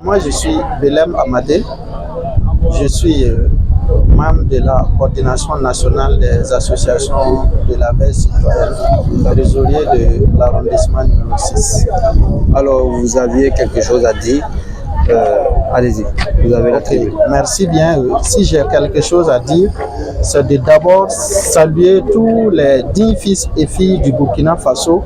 Moi, je suis Belem Amadé. Je suis membre de la coordination nationale des associations de la veille citoyenne, trésorier de l'arrondissement numéro 6. Alors, vous aviez quelque chose à dire. Allez-y, vous avez la tribune. Merci bien. Si j'ai quelque chose à dire, c'est de d'abord saluer tous les 10 fils et filles du Burkina Faso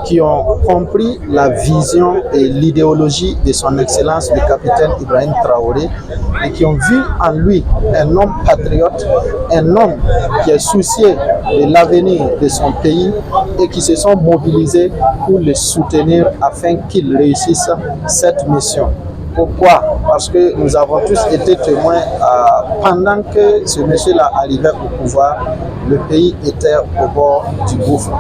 qui ont compris la vision et l'idéologie de son Excellence le capitaine Ibrahim Traoré et qui ont vu en lui un homme patriote, un homme qui est soucieux de l'avenir de son pays et qui se sont mobilisés pour le soutenir afin qu'il réussisse cette mission. Pourquoi? Parce que nous avons tous été témoins pendant que ce monsieur-là arrivait au pouvoir, le pays était au bord du gouffre.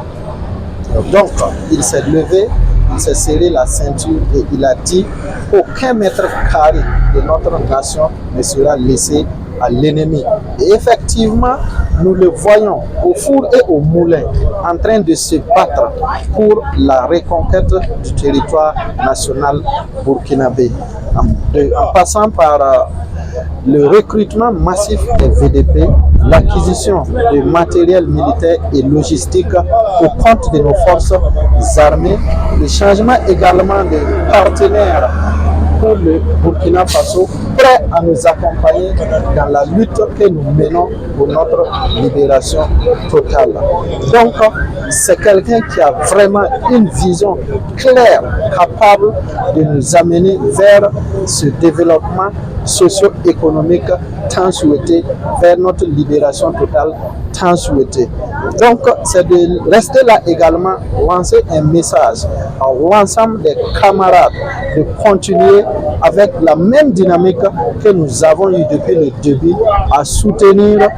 Donc, il s'est levé, il s'est serré la ceinture et il a dit qu'aucun mètre carré de notre nation ne sera laissé à l'ennemi. Et effectivement, nous le voyons au four et au moulin en train de se battre pour la reconquête du territoire national burkinabé. En passant par le recrutement massif des VDP, l'acquisition de matériel militaire et logistique au compte de nos forces armées, le changement également de partenaires pour le Burkina Faso, prêt à nous accompagner dans la lutte que nous menons pour notre libération totale. Donc, c'est quelqu'un qui a vraiment une vision claire, capable de nous amener vers ce développement socio-économique tant souhaité, vers notre libération totale tant souhaité. Donc, c'est de rester là également, lancer un message à l'ensemble des camarades, de continuer avec la même dynamique que nous avons eu depuis le début à soutenir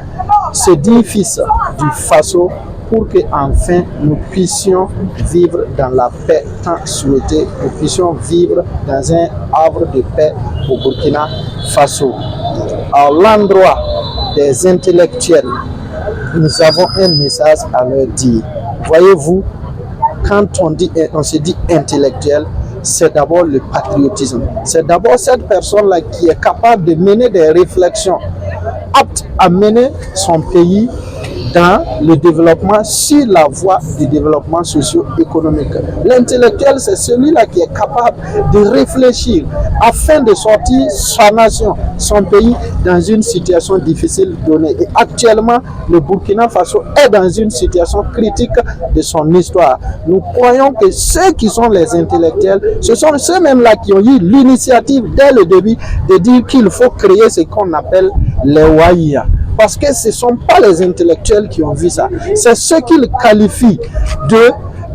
ces 10 fils du Faso pour qu'enfin nous puissions vivre dans la paix tant souhaitée, nous puissions vivre dans un havre de paix au Burkina Faso. À l'endroit des intellectuels, nous avons un message à leur dire. Voyez-vous, quand on se dit intellectuel, c'est d'abord le patriotisme. C'est d'abord cette personne-là qui est capable de mener des réflexions aptes à mener son pays dans le développement, sur la voie du développement socio-économique. L'intellectuel, c'est celui-là qui est capable de réfléchir afin de sortir sa nation, son pays, dans une situation difficile donnée. Et actuellement, le Burkina Faso est dans une situation critique de son histoire. Nous croyons que ceux qui sont les intellectuels, ce sont ceux-mêmes-là qui ont eu l'initiative dès le début de dire qu'il faut créer ce qu'on appelle les Waïa. Parce que ce ne sont pas les intellectuels qui ont vu ça. C'est ceux qu'ils qualifient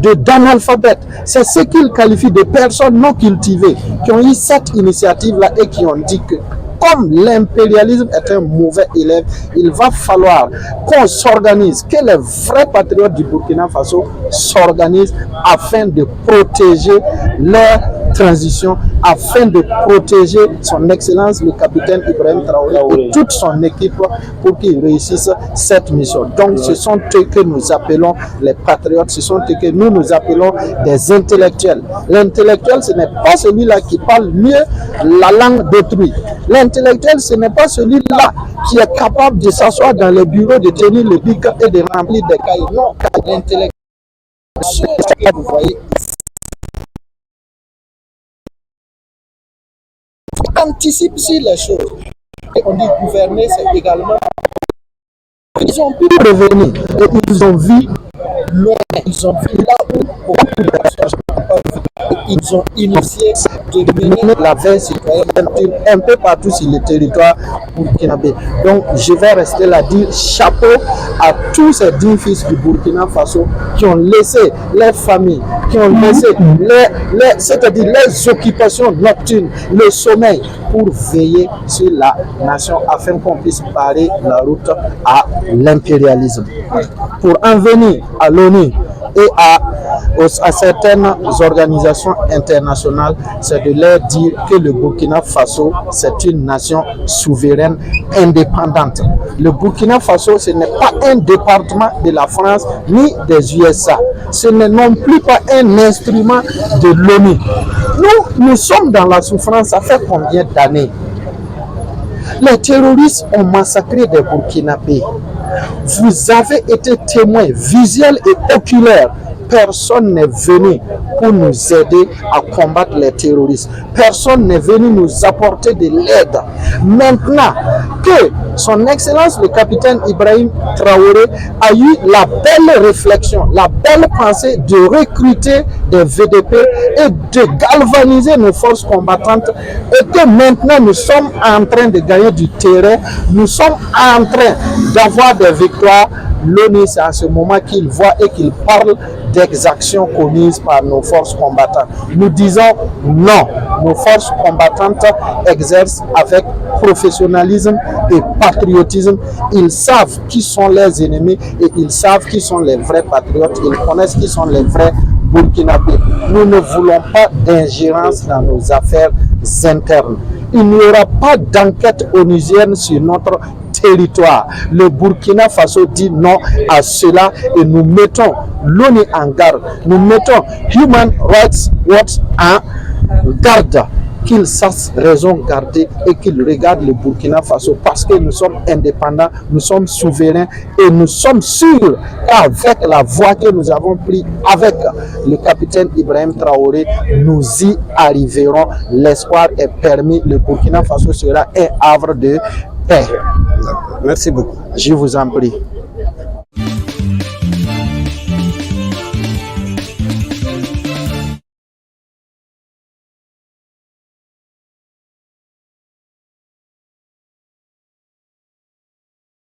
d'analphabètes. C'est ceux qu'ils qualifient de personnes non cultivées qui ont eu cette initiative-là et qui ont dit que comme l'impérialisme est un mauvais élève, il va falloir qu'on s'organise, que les vrais patriotes du Burkina Faso s'organisent afin de protéger leur transition, afin de protéger son Excellence le capitaine Ibrahim Traoré et toute son équipe pour qu'ils réussissent cette mission. Donc ce sont eux que nous appelons les patriotes, ce sont eux que nous appelons des intellectuels. L'intellectuel, ce n'est pas celui-là qui parle mieux la langue d'autrui. L'intellectuel, ce n'est pas celui-là qui est capable de s'asseoir dans les bureaux, de tenir le bic et de remplir des cahiers. Non, l'intellectuel, c'est ce que vous voyez. Anticipe sur les choses. Et on dit gouverner, c'est également. Ils ont pu revenir et ils ont vu loin, ils ont vu là où beaucoup de personnes n'ont pas vu. Ils ont initié de mener la veille citoyenne un peu partout sur le territoire burkinabé. Donc je vais rester là, dire chapeau à tous ces 10 fils du Burkina Faso qui ont laissé leurs familles, qui ont laissé c'est-à-dire les occupations nocturnes, le sommeil, pour veiller sur la nation afin qu'on puisse barrer la route à l'impérialisme. Pour en venir à l'ONU et à certaines organisations internationales, c'est de leur dire que le Burkina Faso, c'est une nation souveraine, indépendante. Le Burkina Faso, ce n'est pas un département de la France ni des USA. Ce n'est non plus pas un instrument de l'ONU. Nous sommes dans la souffrance, ça fait combien d'années? Les terroristes ont massacré des Burkinabés. Vous avez été témoins visuels et oculaires. Personne n'est venu pour nous aider à combattre les terroristes. Personne n'est venu nous apporter de l'aide. Maintenant que son Excellence le capitaine Ibrahim Traoré a eu la belle réflexion, la belle pensée de recruter des VDP et de galvaniser nos forces combattantes, et que maintenant nous sommes en train de gagner du terrain, nous sommes en train d'avoir des victoires, l'ONU, c'est à ce moment qu'il voit et qu'il parle d'exactions commises par nos forces combattantes. Nous disons non, nos forces combattantes exercent avec professionnalisme et patriotisme. Ils savent qui sont leurs ennemis et ils savent qui sont les vrais patriotes. Ils connaissent qui sont les vrais Burkinabés. Nous ne voulons pas d'ingérence dans nos affaires internes. Il n'y aura pas d'enquête onusienne sur notre territoire. Le Burkina Faso dit non à cela et nous mettons l'ONU en garde. Nous mettons Human Rights Watch en garde, qu'ils sachent raison garder et qu'ils regardent le Burkina Faso, parce que nous sommes indépendants, nous sommes souverains et nous sommes sûrs qu'avec la voie que nous avons prise avec le capitaine Ibrahim Traoré, nous y arriverons. L'espoir est permis. Le Burkina Faso sera un havre de paix. Merci beaucoup. Je vous en prie.